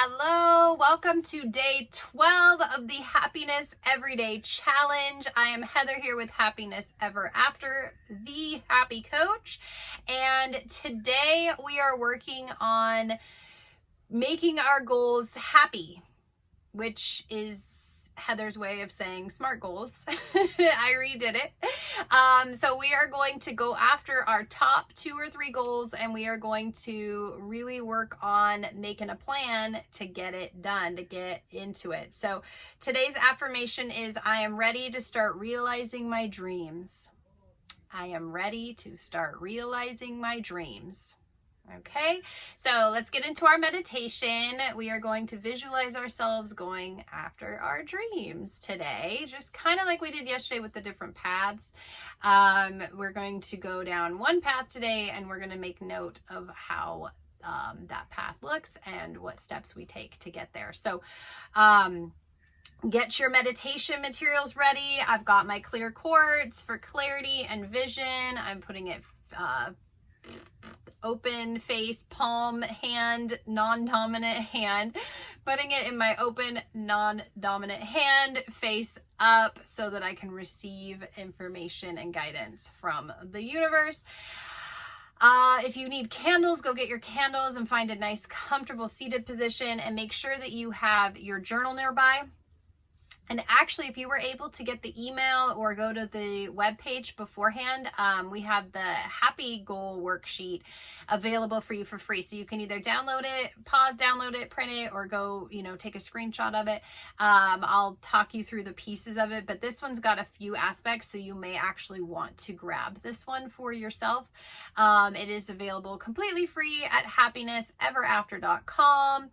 Hello, welcome to day 12 of the Happiness Everyday Challenge. I am Heather here with Happiness Ever After, the Happy Coach. And today we are working on making our goals happy, which is Heather's way of saying SMART goals. I redid it. So we are going to go after our top 2 or 3 goals, and we are going to really work on making a plan to get it done, to get into it. So today's affirmation is, I am ready to start realizing my dreams. I am ready to start realizing my dreams. Okay, so let's get into our meditation. We are going to visualize ourselves going after our dreams today, just kind of like we did yesterday with the different paths. We're going to go down one path today, and we're going to make note of how that path looks and what steps we take to get there. So get your meditation materials ready. I've got my clear quartz for clarity and vision. I'm putting it open face, palm hand, non-dominant hand, putting it in my open non-dominant hand, face up, so that I can receive information and guidance from the universe. If you need candles, go get your candles and find a nice comfortable seated position, and make sure that you have your journal nearby. And actually, if you were able to get the email or go to the webpage beforehand, we have the Happy Goal worksheet available for you for free. So you can either download it, pause, download it, print it, or go, take a screenshot of it. I'll talk you through the pieces of it, but this one's got a few aspects, so you may actually want to grab this one for yourself. It is available completely free at happinesseverafter.com.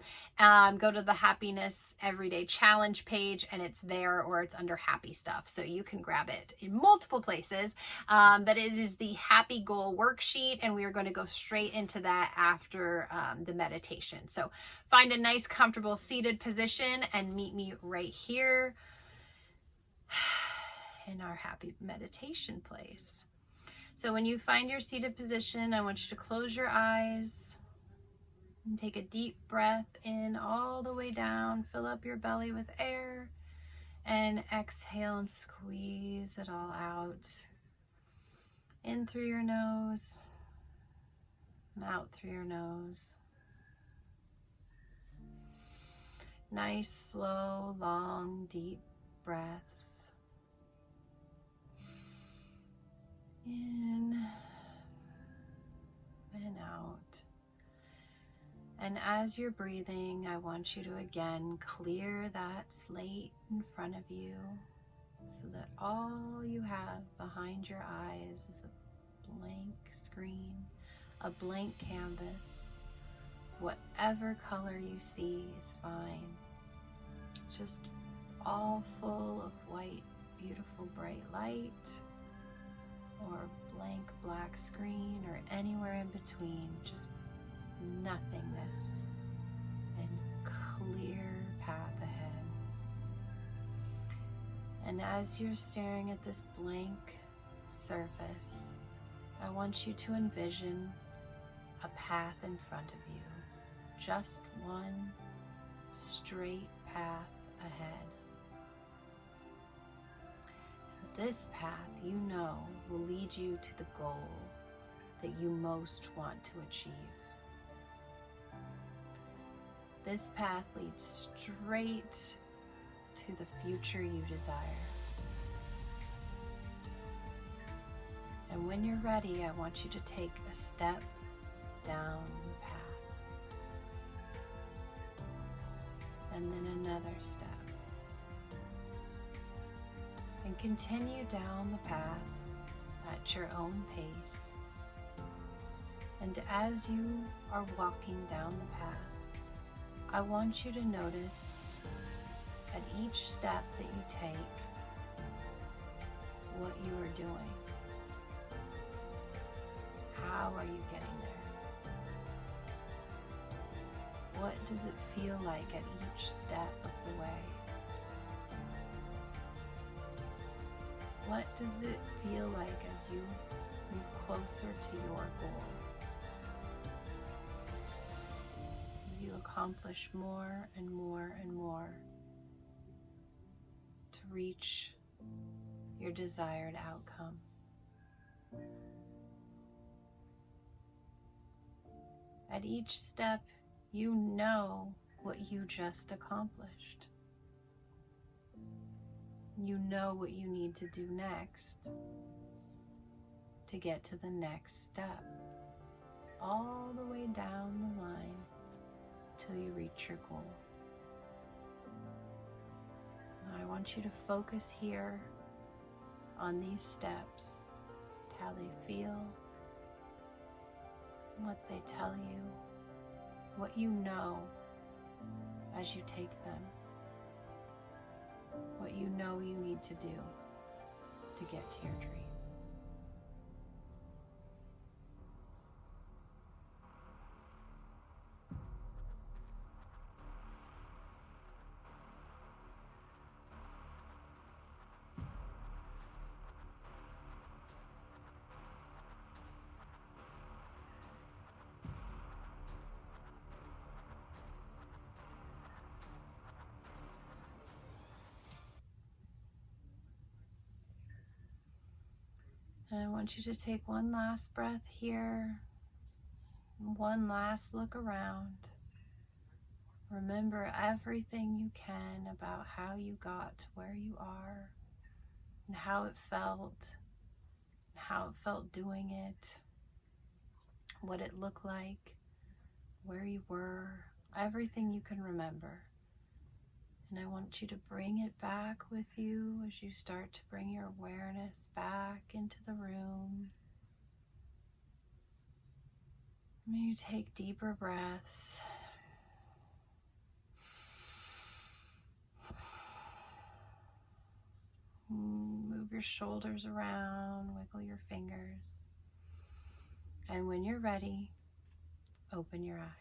Go to the Happiness Everyday Challenge page, and it's there, or it's under happy stuff, so you can grab it in multiple places, but it is the Happy Goal worksheet, and we are going to go straight into that after the meditation. So find a nice comfortable seated position and meet me right here in our happy meditation place. So when you find your seated position, I want you to close your eyes and take a deep breath in all the way down. Fill up your belly with air. And exhale and squeeze it all out. In through your nose, and out through your nose. Nice, slow, long, deep breaths. In and out. And as you're breathing, I want you to again clear that slate in front of you, so that all you have behind your eyes is a blank screen, a blank canvas. Whatever color you see is fine. Just all full of white, beautiful, bright light, or blank black screen, or anywhere in between. Just nothingness and clear path ahead. And as you're staring at this blank surface, I want you to envision a path in front of you, just one straight path ahead. And this path, will lead you to the goal that you most want to achieve. This path leads straight to the future you desire. And when you're ready, I want you to take a step down the path. And then another step. And continue down the path at your own pace. And as you are walking down the path, I want you to notice at each step that you take what you are doing. How are you getting there? What does it feel like at each step of the way? What does it feel like as you move closer to your goal? As you look accomplish more and more and more to reach your desired outcome. At each step, you know what you just accomplished. You know what you need to do next to get to the next step, all the way down the line till you reach your goal. Now I want you to focus here on these steps, how they feel, what they tell you, what you know as you take them, what you know you need to do to get to your dream. And I want you to take one last breath here, one last look around. Remember everything you can about how you got to where you are and how it felt doing it, what it looked like, where you were, everything you can remember. And I want you to bring it back with you as you start to bring your awareness back into the room. And you take deeper breaths. Move your shoulders around, wiggle your fingers. And when you're ready, open your eyes.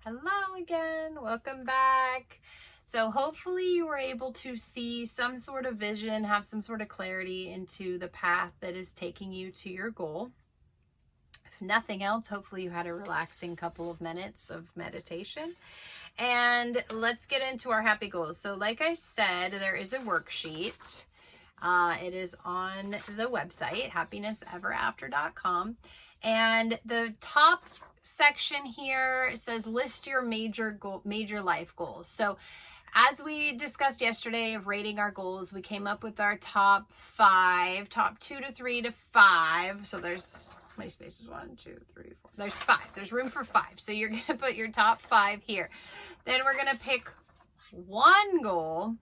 Hello again, welcome back. So hopefully you were able to see some sort of vision, have some sort of clarity into the path that is taking you to your goal. If nothing else, hopefully you had a relaxing couple of minutes of meditation. And let's get into our happy goals. So like I said, there is a worksheet. It is on the website, happinesseverafter.com. And the top section here says list your major life goals. So as we discussed yesterday of rating our goals, we came up with our top 5, top 2 to 3 to 5. So there's how many spaces? 1, 2, 3, 4. There's 5. There's room for 5. So you're going to put your top 5 here. Then we're going to pick one goal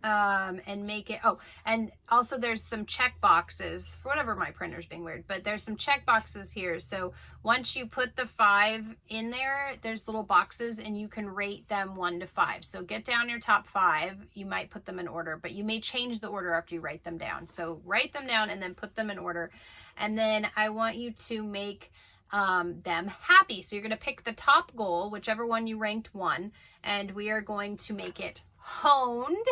and make it, and also there's some check boxes, for whatever, my printer's being weird, but there's some check boxes here. So once you put the 5 in there, there's little boxes and you can rate them 1 to 5. So get down your top 5. You might put them in order, but you may change the order after you write them down. So write them down and then put them in order. And then I want you to make them happy. So you're going to pick the top goal, whichever one you ranked 1, and we are going to make it honed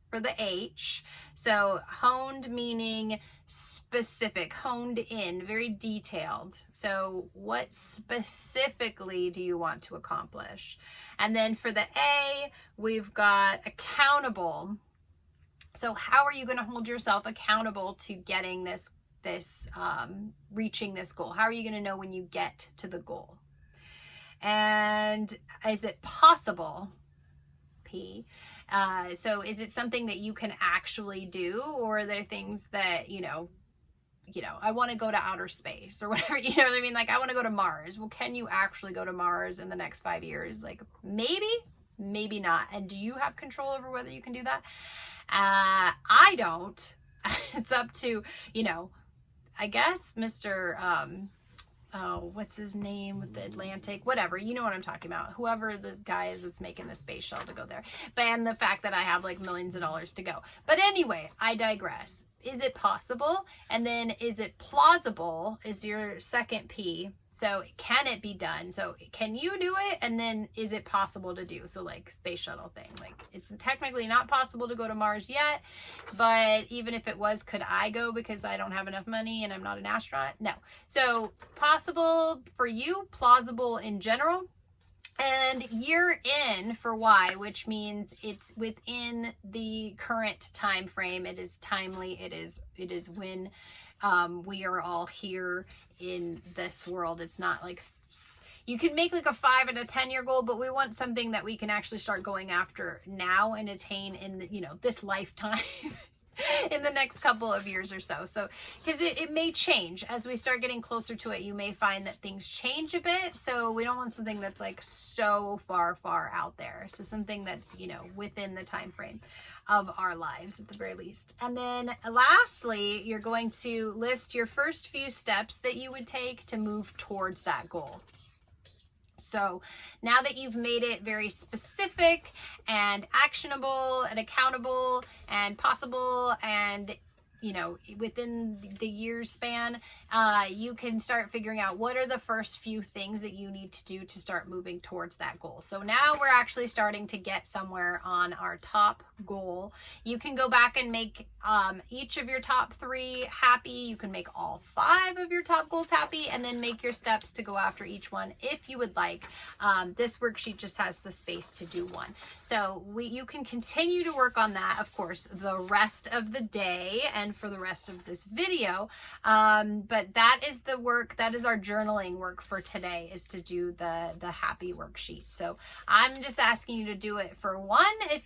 for the H. So honed meaning specific, honed in, very detailed. So what specifically do you want to accomplish? And then for the A, we've got accountable. So how are you going to hold yourself accountable to getting reaching this goal? How are you going to know when you get to the goal? And is it possible? P. So is it something that you can actually do, or are there things that, I want to go to outer space or whatever, you know what I mean? Like, I want to go to Mars. Well, can you actually go to Mars in the next 5 years? Like, maybe not. And do you have control over whether you can do that? I don't. It's up to, I guess Mr. What's his name with the Atlantic, whatever, you know what I'm talking about, whoever the guy is that's making the space shuttle to go there, and the fact that I have like millions of dollars to go. But anyway, I digress. Is it possible? And then is it plausible is your second P. So can it be done? So can you do it? And then is it possible to do? So like space shuttle thing, like it's technically not possible to go to Mars yet, but even if it was, could I go because I don't have enough money and I'm not an astronaut? No. So possible for you, plausible in general. And year in for Y, which means it's within the current time frame. It is timely. It is when we are all here in this world. It's not like you can make like a 5 and a 10-year goal, but we want something that we can actually start going after now and attain in the, this lifetime. In the next couple of years or so. So, because it may change as we start getting closer to it, you may find that things change a bit. So we don't want something that's like so far out there. So something that's, within the time frame of our lives at the very least. And then lastly, you're going to list your first few steps that you would take to move towards that goal. So now that you've made it very specific and actionable and accountable and possible and within the year span, you can start figuring out what are the first few things that you need to do to start moving towards that goal. So now we're actually starting to get somewhere on our top goal. You can go back and make each of your top 3 happy. You can make all 5 of your top goals happy, and then make your steps to go after each one if you would like. This worksheet just has the space to do one. So you can continue to work on that, of course, the rest of the day and for the rest of this video. But that is the work, that is our journaling work for today, is to do the happy worksheet. So I'm just asking you to do it for one. If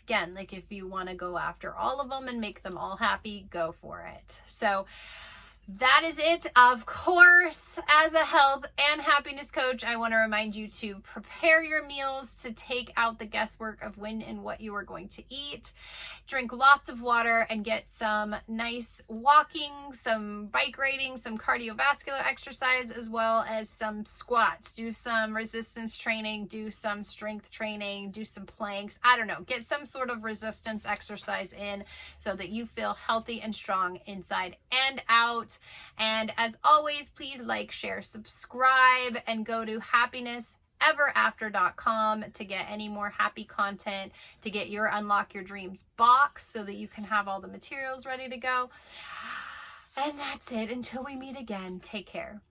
you want to go after all of them and make them all happy, go for it. So that is it. Of course, as a health and happiness coach, I want to remind you to prepare your meals, to take out the guesswork of when and what you are going to eat. Drink lots of water and get some nice walking, some bike riding, some cardiovascular exercise, as well as some squats. Do some resistance training, do some strength training, do some planks. I don't know, get some sort of resistance exercise in so that you feel healthy and strong inside and out. And as always, please like, share, subscribe, and go to happinesseverafter.com to get any more happy content, to get your Unlock Your Dreams box so that you can have all the materials ready to go. And that's it. Until we meet again, take care.